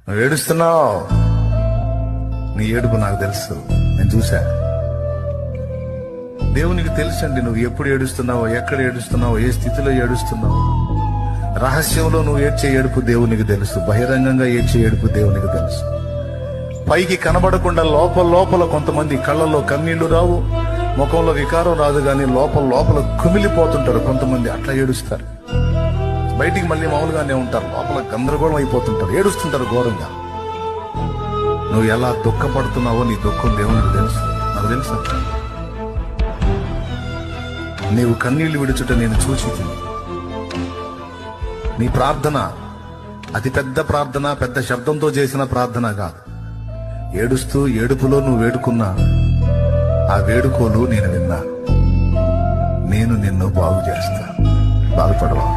నువ్వు ఏడుస్తున్నావు, నీ ఏడుపు నాకు తెలుసు, నేను చూసా. దేవునికి తెలుసండి నువ్వు ఎప్పుడు ఏడుస్తున్నావో, ఎక్కడ ఏడుస్తున్నావో, ఏ స్థితిలో ఏడుస్తున్నావో. రహస్యంలో నువ్వు ఏడ్చే ఏడుపు దేవునికి తెలుసు, బహిరంగంగా ఏడ్చే ఏడుపు దేవునికి తెలుసు. పైకి కనబడకుండా లోపల లోపల కొంతమంది కళ్ళల్లో కన్నీళ్లు రావు, ముఖంలో వికారం రాదు, కానీ లోపల లోపల కుమిలిపోతుంటారు కొంతమంది. అట్లా ఏడుస్తారు. బయటికి మళ్ళీ మామూలుగానే ఉంటారు, లోపల గందరగోళం అయిపోతుంటారు, ఏడుస్తుంటారు ఘోరంగా. నువ్వు ఎలా దుఃఖపడుతున్నావో నీ దుఃఖం దేవునికి తెలుసు, నాకు తెలుసు. నీవు కన్నీళ్లు విడుచుట నేను చూసి, నీ ప్రార్థన అతి పెద్ద ప్రార్థన, పెద్ద శబ్దంతో చేసిన ప్రార్థన కాదు. ఏడుస్తూ ఏడుపులో నువ్వు వేడుకున్నా ఆ వేడుకోలు నేను విన్నా. నేను నిన్ను బాగు చేస్తా, బాగుపడవా.